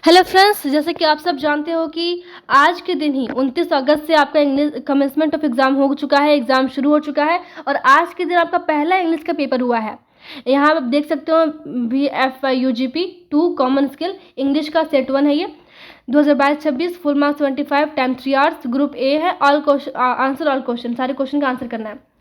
Hello friends, जैसे कि आप सब जानते हो कि आज के दिन ही 29 अगस्त से आपका इंग्लिश कमेंसमेंट ऑफ एग्ज़ाम हो चुका है, एग्ज़ाम शुरू हो चुका है और आज के दिन आपका पहला इंग्लिश का पेपर हुआ है। यहाँ आप देख सकते हो VFUGP 2 कॉमन स्किल इंग्लिश का सेट 1 है। ये 2022-26 full marks 25 time 3 hours group A है। All question answer all question, सारे क्वेश्चन का आंसर करना है।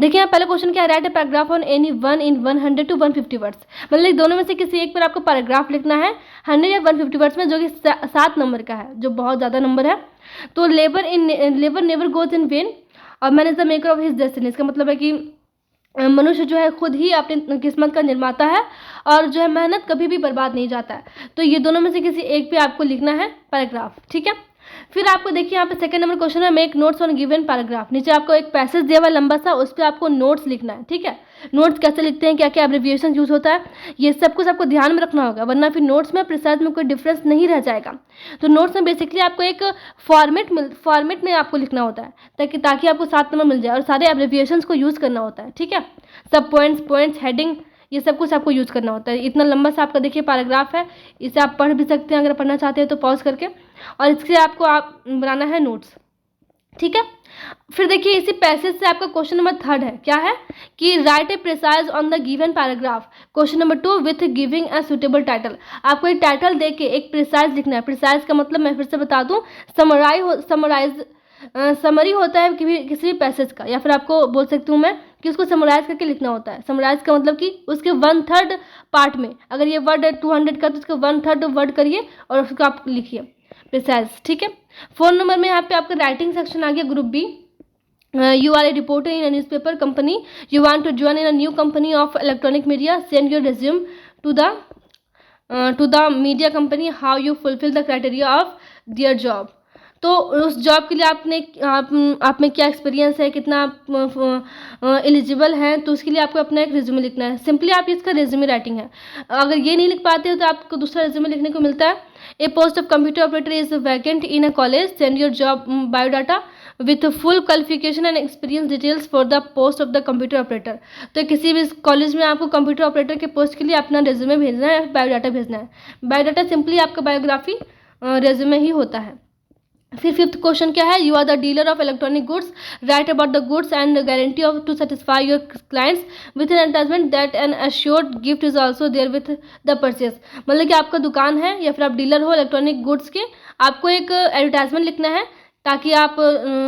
देखिए यहाँ पहला क्वेश्चन क्या है, write a paragraph on any one in 100 to 150 words. मतलब दोनों में से किसी एक पर आपको पैराग्राफ लिखना है 100 या 150 वर्ड्स में, जो कि 7 नंबर का है, जो बहुत ज़्यादा नंबर है। तो labour never goes in vain और man is the maker of his destiny. इसका मतलब है कि मनुष्य जो है खुद ही अपनी किस्मत का निर्माता है और जो है मेहनत कभी भी बर्बाद नहीं जाता है। तो ये दोनों में से किसी एक पे आपको लिखना है पैराग्राफ, ठीक है। फिर आपको देखिए यहाँ पे सेकंड नंबर क्वेश्चन है, make notes on given paragraph. नीचे आपको एक पैसेज दिया हुआ लंबा सा, उस पर आपको नोट्स लिखना है, ठीक है। नोट्स कैसे लिखते हैं, क्या क्या एब्रिविएशन यूज होता है, ये सब कुछ आपको ध्यान में रखना होगा, वरना फिर नोट्स में प्रिसाइज में कोई डिफरेंस नहीं रह जाएगा। तो नोट्स में बेसिकली आपको एक फॉर्मेट में आपको लिखना होता है ताकि आपको 7 नंबर मिल जाए और सारे एब्रिविएशंस को यूज़ करना होता है, ठीक है। सब पॉइंट्स हेडिंग ये सब कुछ आपको यूज़ करना होता है। इतना लंबा सा आपका देखिए पैराग्राफ है, इसे आप पढ़ भी सकते हैं अगर पढ़ना चाहते हैं तो पॉज करके, और इससे आपको बनाना है नोट्स, ठीक है। फिर देखिए इसी पैसेज से आपका क्वेश्चन नंबर 3 है, क्या है कि right A precise on the given paragraph. Question number 2 with giving a suitable title. आपको एक टाइटल दे के एक प्रिसाइज लिखना है। प्रिसाइज का मतलब मैं फिर से बता दूं, समरी होता है किसी भी पैसेज का, या फिर आपको बोल सकती हूँ मैं कि उसको समराइज करके लिखना होता है। समराइज का मतलब कि उसके 1/3 पार्ट में, अगर ये वर्ड है 200 का तो उसके 1/3 वर्ड करिए और उसको आप लिखिए प्रिसाइज, ठीक है। 4 नंबर में यहाँ पे आपका राइटिंग सेक्शन आ गया, group B. You are a reporter in a newspaper company. You want to join in a new company of electronic media. Send your resume to the media company. How you fulfill the criteria of their job. तो उस job के लिए आप में क्या experience है, कितना eligible है, तो उसके लिए आपको अपना एक रिज्यूमे लिखना है। सिंपली आप इसका रिज्यूमे राइटिंग है। अगर ये नहीं लिख पाते हो तो आपको दूसरा रिज्यूमे लिखने को मिलता है। A post of computer operator is vacant in a college. Send your job biodata with full qualification and experience details for the post of the computer operator. तो किसी भी कॉलेज में आपको कंप्यूटर ऑपरेटर के पोस्ट के लिए अपना resume भेजना है, बायोडाटा भेजना है। बायोडाटा सिंपली आपका बायोग्राफी रिज्यूमे ही होता है। फिर 5th क्वेश्चन क्या है, you are the dealer of electronic goods. Write about the goods and guarantee of to satisfy your clients with an advertisement that an assured gift is also there with the purchase. मतलब कि आपका दुकान है या फिर आप dealer हो electronic goods के, आपको एक एडवर्टाइजमेंट लिखना है ताकि आप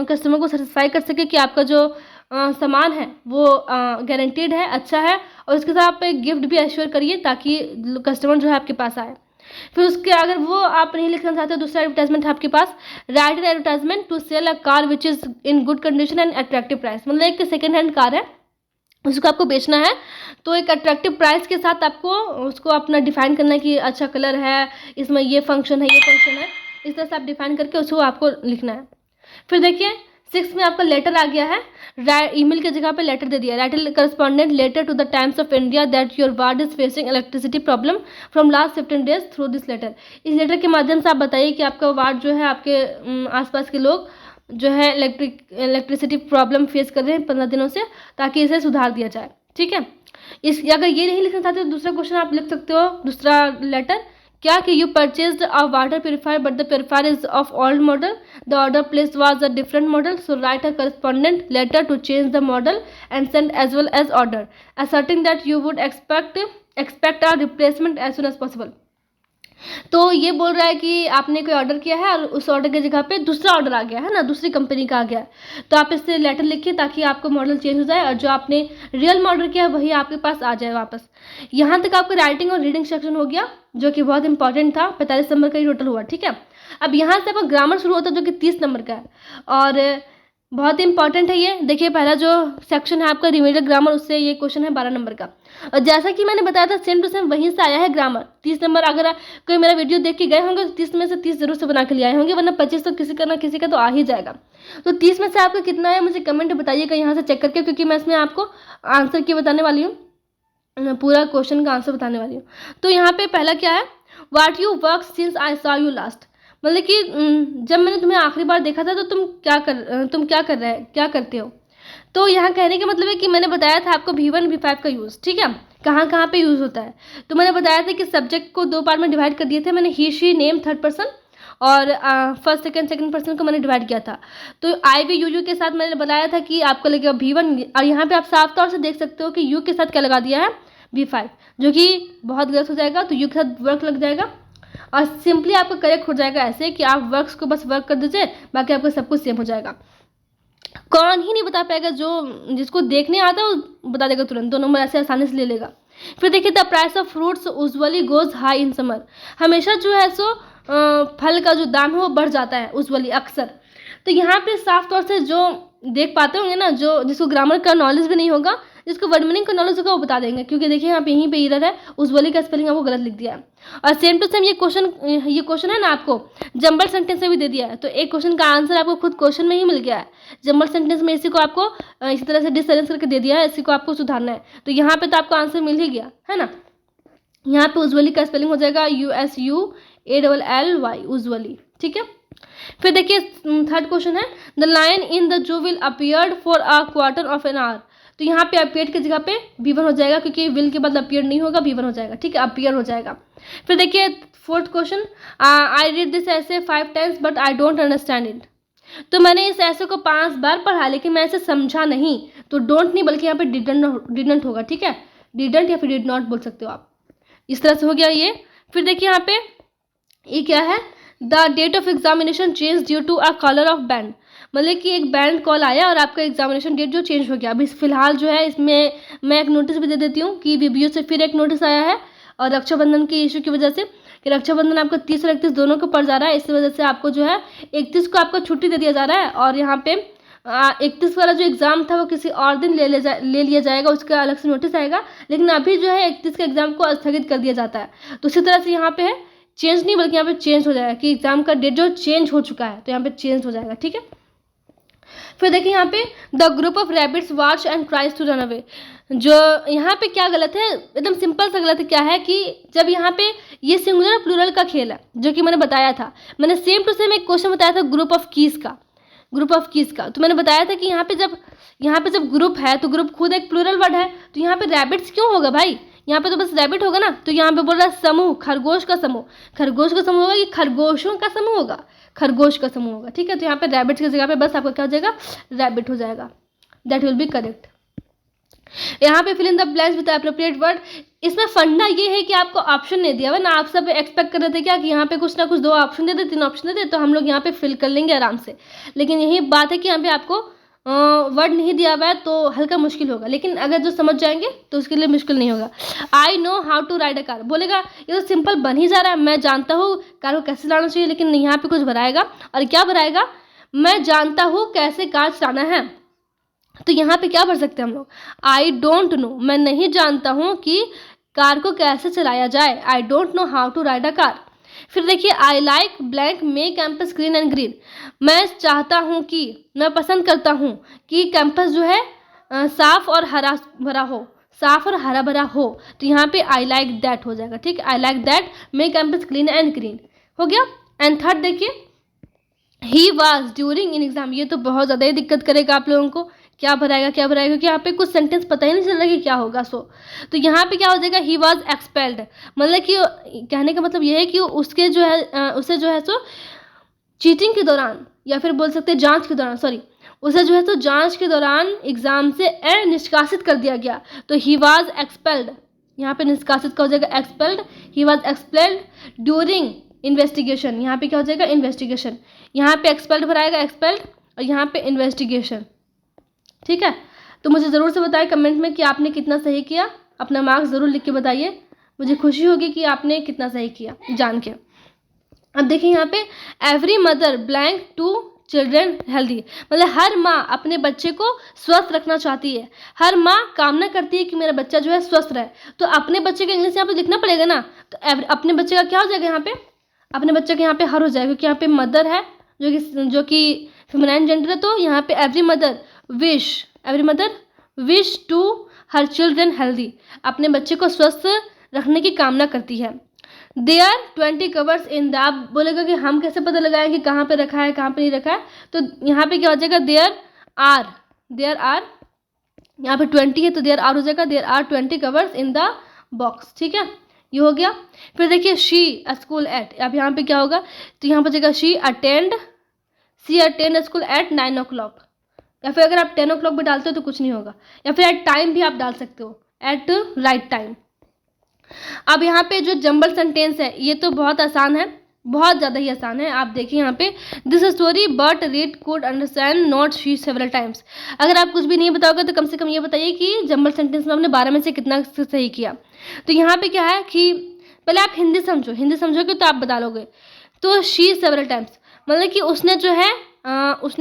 कस्टमर को सेटिस्फाई कर सके कि आपका जो सामान है वो गारंटीड है, अच्छा है, और उसके साथ आप एक गिफ्ट भी एश्योर करिए ताकि कस्टमर जो है आपके पास आए। फिर उसके अगर वो आप नहीं लिखना चाहते, दूसरा एडवर्टाइजमेंट है आपके पास, write an advertisement to sell a car which is in good condition and attractive price. मतलब एक सेकेंड हैंड कार है, उसको आपको बेचना है, तो एक अट्रैक्टिव प्राइस के साथ आपको उसको अपना डिफाइन करना है कि अच्छा कलर है, इसमें ये फंक्शन है, ये फंक्शन है, इस तरह से आप डिफाइन करके उसको आपको लिखना है। फिर देखिए 6 में आपका लेटर आ गया है। ईमेल की जगह पे लेटर दे दिया, write correspondent letter to the Times of India that your ward is facing electricity problem from last 15 days through this letter. इस लेटर के माध्यम से आप बताइए कि आपका वार्ड जो है, आपके आसपास के लोग जो है इलेक्ट्रिसिटी प्रॉब्लम फेस कर रहे हैं 15 दिनों से, ताकि इसे सुधार दिया जाए, ठीक है। अगर ये नहीं लिखना चाहते तो दूसरा क्वेश्चन आप लिख सकते हो, दूसरा लेटर क्या कि you purchase a water purifier but the purifier is of old model, the order place was a different model, so write a correspondent letter to change the model and send as well as order asserting that you would expect a replacement as soon as possible। तो ये बोल रहा है कि आपने कोई order किया है और उस ऑर्डर की जगह पे दूसरा ऑर्डर आ गया है ना, दूसरी कंपनी का आ गया है, तो आप इससे लेटर लिखिए ताकि आपका मॉडल चेंज हो जाए और जो आपने रियल मॉडल किया है वही आपके पास आ जाए वापस। यहाँ तक आपका राइटिंग और रीडिंग सेक्शन हो गया, जो कि बहुत इंपॉर्टेंट था। 45 नंबर का ही टोटल हुआ, ठीक है। अब यहाँ से आपका ग्रामर शुरू होता है, जो कि 30 नंबर का है और बहुत ही इंपॉर्टेंट है ये। देखिए पहला जो सेक्शन है आपका रिमेडियल ग्रामर, उससे ये क्वेश्चन है 12 नंबर का, और जैसा कि मैंने बताया था सेम टू सेम वहीं से आया है ग्रामर। 30 नंबर अगर कोई मेरा वीडियो देख के गए होंगे तो 30 में से 30 जरूर से बना के ले आए होंगे, वरना 25 तो किसी का ना किसी का तो आ ही जाएगा। तो 30 में से आपका कितना है मुझे कमेंट बताइएगा यहाँ से चेक करके, क्योंकि मैं इसमें आपको आंसर की बताने वाली हूँ, पूरा क्वेश्चन का आंसर बताने वाली हूँ। तो यहाँ पे पहला क्या है, what you work since I saw you last. मतलब कि जब मैंने तुम्हें आखिरी बार देखा था तो तुम क्या करते हो। तो यहाँ कहने का मतलब है कि मैंने बताया था आपको V1 V5 का यूज़, ठीक है। कहाँ कहाँ पे यूज़ होता है। तो मैंने बताया था कि सब्जेक्ट को 2 पार्ट में डिवाइड कर दिए थे मैंने, ही शी नेम थर्ड पर्सन और फर्स्ट सेकंड पर्सन को मैंने डिवाइड किया था। तो आई वी यू के साथ मैंने बताया था कि आपको लगेगा V1 और यहाँ पे आप साफ तौर से देख सकते हो कि यू के साथ क्या लगा दिया है V5, जो कि बहुत गलत हो जाएगा। तो यू के साथ वर्क लग जाएगा और सिंपली आपका करेक्ट हो जाएगा ऐसे कि आप वर्क्स को बस वर्क कर दीजिए, बाकी आपका सब कुछ सेम हो जाएगा। कौन ही नहीं बता पाएगा, जो जिसको देखने आता है वो बता देगा तुरंत, 2 नंबर ऐसे आसानी से ले लेगा। फिर देखिए the price of fruits usually goes high in summer, हमेशा जो है सो फल का जो दाम है वो बढ़ जाता है यूजुअली, अक्सर। तो यहाँ पे साफ तौर से जो देख पाते होंगे ना, जो जिसको ग्रामर का नॉलेज भी नहीं होगा, जिसको वर्ड मीनिंग का नॉलेज होगा वो बता देंगे, क्योंकि देखिए यहाँ पे यहीं पे एरर है, यूजुअली का स्पेलिंग है वो गलत लिख दिया है। और सेम टू सेम ये क्वेश्चन है ना, आपको जंबल सेंटेंस में भी दे दिया है। तो एक क्वेश्चन का आंसर आपको खुद क्वेश्चन में ही मिल गया है। जंबल सेंटेंस में इसी को आपको इसी तरह से डिसअरेंज करके दे दिया है, इसी को आपको सुधारना है। तो यहाँ पे तो आपको आंसर मिल ही गया है ना। यहाँ पे यूजुअली का स्पेलिंग हो जाएगा USUALLY, यूजुअली, ठीक है। फिर देखिए थर्ड क्वेश्चन है the line in the zoo will appeared for a quarter of an hour. तो यहाँ पे अपीयर्ड की जगह पे V1 हो जाएगा, क्योंकि विल के बाद अपीयर्ड नहीं होगा, V1 हो जाएगा, ठीक है, अपीयर हो जाएगा। फिर देखिए fourth question I read this ऐसे 5 times but I don't understand it. तो मैंने इस ऐसे को 5 बार पढ़ा लेकिन मैं इसे समझा नहीं। तो डोंट नहीं बल्कि यहाँ पे डिडंट होगा, ठीक है, डिडंट या फिर डिड नॉट बोल सकते हो आप। इस तरह से हो गया ये। फिर देखिए यहाँ पे ये क्या है, the date of examination change due to a colour of band, मतलब कि एक बैंड कॉल आया और आपका एग्जामिनेशन डेट जो चेंज हो गया। अभी फिलहाल जो है इसमें मैं एक नोटिस भी दे देती हूँ कि VBO से फिर एक नोटिस आया है, और रक्षाबंधन की इशू की वजह से कि रक्षाबंधन आपको 30 और 31 दोनों को पड़ जा रहा है, इस वजह से आपको जो है 31 को आपको छुट्टी दे दिया जा रहा है, और यहाँ पे 31 वाला जो एग्ज़ाम था वो किसी और दिन ले लिया जाएगा, उसका अलग से नोटिस आएगा। लेकिन अभी जो है 31 के एग्ज़ाम को स्थगित कर दिया जाता है। तो इसी तरह से यहाँ पे है चेंज नहीं बल्कि यहाँ पे चेंज हो जाएगा कि एग्ज़ाम का डेट जो चेंज हो चुका है, तो यहाँ पे चेंज हो जाएगा, ठीक है। फिर देखिए यहाँ पे the group of rabbits watch and tries to run away. जो यहाँ पे क्या गलत है, एकदम सिंपल सा गलत क्या है कि जब यहाँ पे ये सिंगुलर प्लूरल का खेल है, जो कि मैंने बताया था, मैंने सेम टू सेम एक क्वेश्चन बताया था ग्रुप ऑफ कीज का, तो मैंने बताया था कि यहाँ पे जब ग्रुप है तो ग्रुप खुद एक प्लूरल वर्ड है, तो यहाँ पे रैबिट्स क्यों होगा भाई, यहाँ पे तो बस रैबिट होगा ना। तो यहाँ पे बोल रहा है समूह, खरगोश का समूह होगा कि खरगोशों का समूह होगा, खरगोश का समूह होगा, ठीक है। तो यहाँ पे रैबिट्स की जगह पे बस आपका क्या हो जाएगा, रैबिट हो जाएगा, दैट विल बी करेक्ट। यहाँ पे fill in the blanks with appropriate word. इसमें फंडा ये है कि आपको ऑप्शन नहीं दिया हुआ ना, आप सब एक्सपेक्ट कर रहे थे क्या कि यहाँ पे कुछ ना कुछ 2 ऑप्शन दे दे, 3 ऑप्शन दे दे, तो हम लोग यहाँ पे फिल कर लेंगे आराम से। लेकिन यही बात है कि यहाँ पे आपको वर्ड नहीं दिया हुआ है तो हल्का मुश्किल होगा, लेकिन अगर जो समझ जाएंगे तो उसके लिए मुश्किल नहीं होगा। I know how to ride a car, बोलेगा ये तो सिंपल बन ही जा रहा है, मैं जानता हूँ कार को कैसे चलाना चाहिए, लेकिन यहाँ पे कुछ भराएगा, और क्या भराएगा, मैं जानता हूँ कैसे कार चलाना है। तो यहाँ पे क्या भर सकते हैं हम लोग, आई डोंट नो, मैं नहीं जानता हूँ कि कार को कैसे चलाया जाए, I don't know how to ride a car. फिर देखिए I like blank my campus green and green, मैं चाहता हूँ कि, मैं पसंद करता हूँ कि कैंपस जो है साफ और हरा भरा हो, साफ और हरा भरा हो। तो यहाँ पे आई लाइक दैट हो जाएगा, ठीक है, I like that may campus clean and green हो गया। एंड थर्ड देखिए he was during in exam, ये तो बहुत ज़्यादा ही दिक्कत करेगा आप लोगों को, क्या भराएगा क्योंकि यहाँ पे कुछ सेंटेंस पता ही नहीं चल रहा कि क्या होगा। तो यहाँ पे क्या हो जाएगा, ही वॉज एक्सपेल्ड, मतलब कि कहने का मतलब ये है कि उसके जो है उसे जो है सो चीटिंग के दौरान, या फिर बोल सकते हैं जांच के दौरान, सॉरी, उसे जो है तो जांच के दौरान एग्जाम से निष्कासित कर दिया गया। तो ही वॉज एक्सपेल्ड, यहाँ पे निष्कासित का हो जाएगा expelled, he was expelled during investigation, यहाँ पे क्या हो जाएगा इन्वेस्टिगेशन, यहाँ पे एक्सपेल्ड भराएगा एक्सपेल्ड, और यहाँ पे इन्वेस्टिगेशन, ठीक है। तो मुझे ज़रूर से बताएं कमेंट में कि आपने कितना सही किया, अपना मार्क्स ज़रूर लिख के बताइए, मुझे खुशी होगी कि आपने कितना सही किया जान के। अब देखिए यहाँ पे every mother blank to children healthy, मतलब हर माँ अपने बच्चे को स्वस्थ रखना चाहती है, हर माँ कामना करती है कि मेरा बच्चा जो है स्वस्थ रहे। तो अपने बच्चे का इंग्लिश यहाँ पे लिखना पड़ेगा ना, तो अपने बच्चे का क्या हो जाएगा यहाँ पे, अपने बच्चे के यहाँ पे हर हो जाएगा, क्योंकि यहाँ पे मदर है जो कि फेमिनाइन जेंडर है। तो यहाँ पे every mother wish to her children healthy, अपने बच्चे को स्वस्थ रखने की कामना करती है। देयर 20 कवर्स इन द, आप बोलेगा कि हम कैसे पता लगाएं कि कहाँ पे रखा है कहाँ पे नहीं रखा है। तो यहाँ पे क्या हो जाएगा, देयर आर यहाँ पे 20 है तो देयर आर हो जाएगा, there are 20 covers in the box. ठीक है, ये हो गया। फिर देखिए शी स्कूल एट, अब यहाँ पे क्या होगा, तो यहाँ पर जाएगा she attend school eight 9 o'clock, या फिर अगर आप 10 o'clock भी डालते हो तो कुछ नहीं होगा, या फिर एट टाइम भी आप डाल सकते हो, एट राइट टाइम। अब यहाँ पे जो जंबल सेंटेंस है ये तो बहुत आसान है, बहुत ज़्यादा ही आसान है। आप देखिए यहाँ पे this story but read could understand not she several times. अगर आप कुछ भी नहीं बताओगे तो कम से कम ये बताइए कि जंबल सेंटेंस में आपने 12 में से कितना सही किया। तो यहाँ पे क्या है कि पहले आप हिंदी समझो, हिंदी समझोगे तो आप बता लोगे। तो शी सेवरल टाइम्स मतलब कि उसने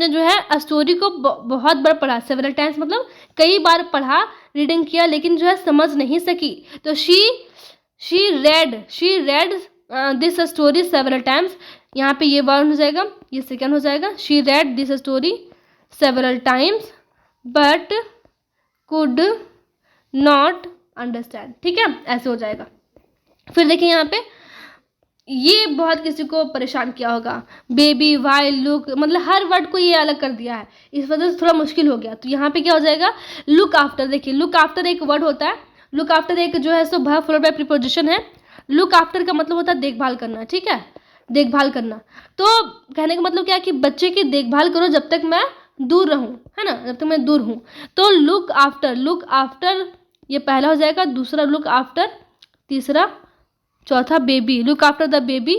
जो है स्टोरी को बहुत बार पढ़ा, सेवरल टाइम्स मतलब कई बार पढ़ा, रीडिंग किया, लेकिन जो है समझ नहीं सकी। तो she read this story several times, यहाँ पे ये वर्ड हो जाएगा, ये सेकंड हो जाएगा। She read this story several times but could not understand. ठीक है, ऐसे हो जाएगा। फिर देखिए यहाँ पे ये बहुत किसी को परेशान किया होगा, बेबी, वाइल, लुक, मतलब हर वर्ड को ये अलग कर दिया है, इस वजह से थोड़ा मुश्किल हो गया। तो यहाँ पे क्या हो जाएगा, लुक आफ्टर। देखिए लुक आफ्टर एक वर्ड होता है, लुक आफ्टर एक जो है सो वर्ब फॉलोड बाय प्रीपोजिशन है। लुक आफ्टर का मतलब होता है देखभाल करना। ठीक है, देखभाल करना। तो कहने का मतलब क्या है कि बच्चे की देखभाल करो जब तक मैं दूर रहूं, है ना, जब तक मैं दूर हूं। तो लुक आफ्टर ये पहला हो जाएगा, दूसरा लुक आफ्टर, तीसरा, चौथा baby, look after the baby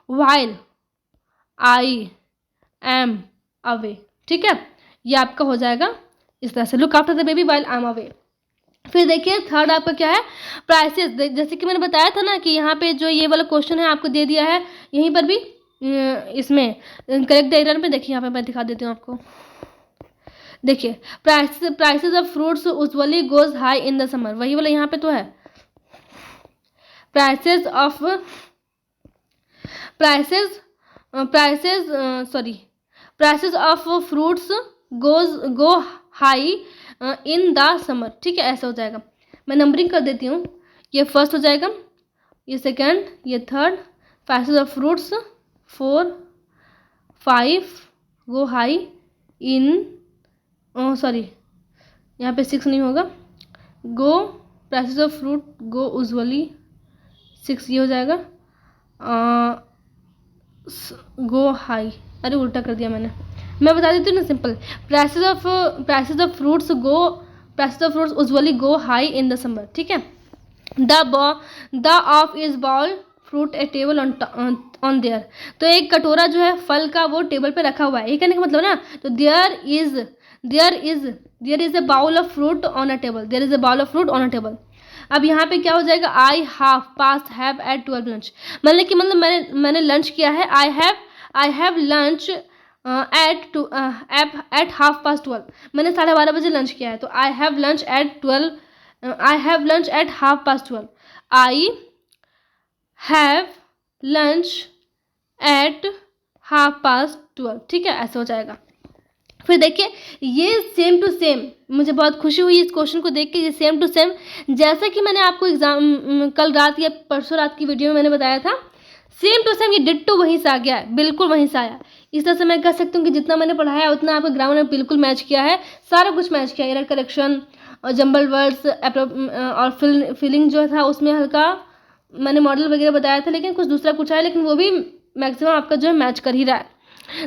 while I am away. ठीक है, ये आपका हो जाएगा इस तरह से, look after the baby while I am away. फिर देखिए थर्ड आपका क्या है, प्राइसेस। जैसे कि मैंने बताया था ना कि यहाँ पे जो ये वाला क्वेश्चन है आपको दे दिया है, यहीं पर भी इसमें करेक्ट एरर में देखिए, यहाँ पे मैं दिखा देती हूँ आपको। देखिए prices of fruits usually goes high in the summer, वही वाला यहाँ पे तो है, prices of fruits go high in the summer. ठीक है, ऐसा हो जाएगा। मैं नंबरिंग कर देती हूँ, ये फर्स्ट हो जाएगा, ये सेकंड, ये third, prices of fruits 4 5 go high in, sorry यहाँ पे 6 नहीं होगा, go prices of fruit go usually 6, ये हो जाएगा, गो हाई, अरे उल्टा कर दिया मैंने, मैं बता देती हूँ ना simple. Prices of fruits usually go high in the summer. ठीक है, the of is ball fruit A table on their, तो एक कटोरा जो है फल का वो टेबल पे रखा हुआ है, ये कहने का मतलब ना। तो there is a bowl of fruit on a table, there is a bowl of fruit on a table. अब यहाँ पे क्या हो जाएगा, आई हैव एट 12 लंच, मतलब मैंने लंच किया है, आई हैव लंच एट 12:30, मैंने 12:30 बजे लंच किया है। तो I have lunch at 12:30, I have lunch at 12:30, I have lunch at 12:30। ठीक है, ऐसा हो जाएगा। फिर देखिए ये सेम टू सेम, मुझे बहुत खुशी हुई इस क्वेश्चन को देख के, ये सेम टू सेम जैसा कि मैंने आपको एग्जाम कल रात या परसों रात की वीडियो में मैंने बताया था, सेम टू सेम ये डिट्टो वहीं से आ गया है, बिल्कुल वहीं से आया। इस तरह से मैं कह सकती हूँ कि जितना मैंने पढ़ाया उतना आपका ग्रामर में बिल्कुल मैच किया है, सारा कुछ मैच किया, एरर करेक्शन और जंबल वर्ड्स और फिलिंग जो था उसमें हल्का मैंने मॉडल वगैरह बताया था, लेकिन कुछ दूसरा कुछ आया, लेकिन वो भी मैक्सिमम आपका जो है मैच कर ही रहा है।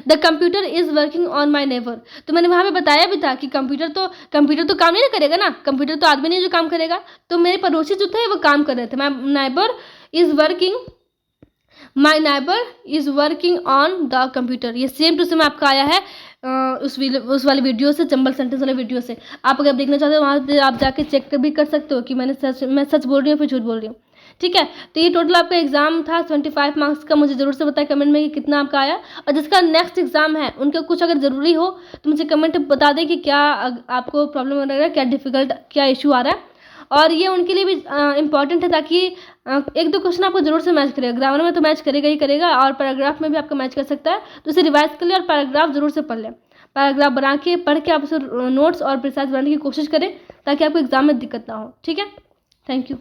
The computer is working on my neighbour, तो मैंने वहाँ पे बताया भी था कि कंप्यूटर तो काम नहीं करेगा ना, कंप्यूटर तो आदमी नहीं जो काम करेगा, तो मेरे पड़ोसी जो थे वो काम कर रहे थे। My neighbour is working on the computer, ये सेम टू सेम आपका आया है उस वाली वीडियो से, जंबल सेंटेंस वाले वीडियो से। आप अगर देखना चाहते हो वहाँ पे आप जाके चेक भी कर सकते हो कि मैं सच बोल रही हूँ फिर झूठ बोल रही हूँ। ठीक है, तो ये टोटल आपका एग्जाम था 25 मार्क्स का। मुझे ज़रूर से बताएं कमेंट में कि कितना आपका आया, और जिसका नेक्स्ट एग्जाम है उनका कुछ अगर ज़रूरी हो तो मुझे कमेंट में बता दें कि क्या आपको प्रॉब्लम हो रहा है, क्या डिफिकल्ट, क्या इशू आ रहा है। और ये उनके लिए भी इंपॉर्टेंट है, ताकि एक दो क्वेश्चन आपको जरूर से मैच करेगा, ग्रामर में तो मैच करेगा ही करेगा, और पैराग्राफ में भी आपका मैच कर सकता है। तो उसे रिवाइज कर ले और पैराग्राफ जरूर से पढ़ लें, पैराग्राफ बना के पढ़ के आप उसे नोट्स और प्रिसाइज बनाने की कोशिश करें, ताकि आपको एग्जाम में दिक्कत ना हो। ठीक है, थैंक यू।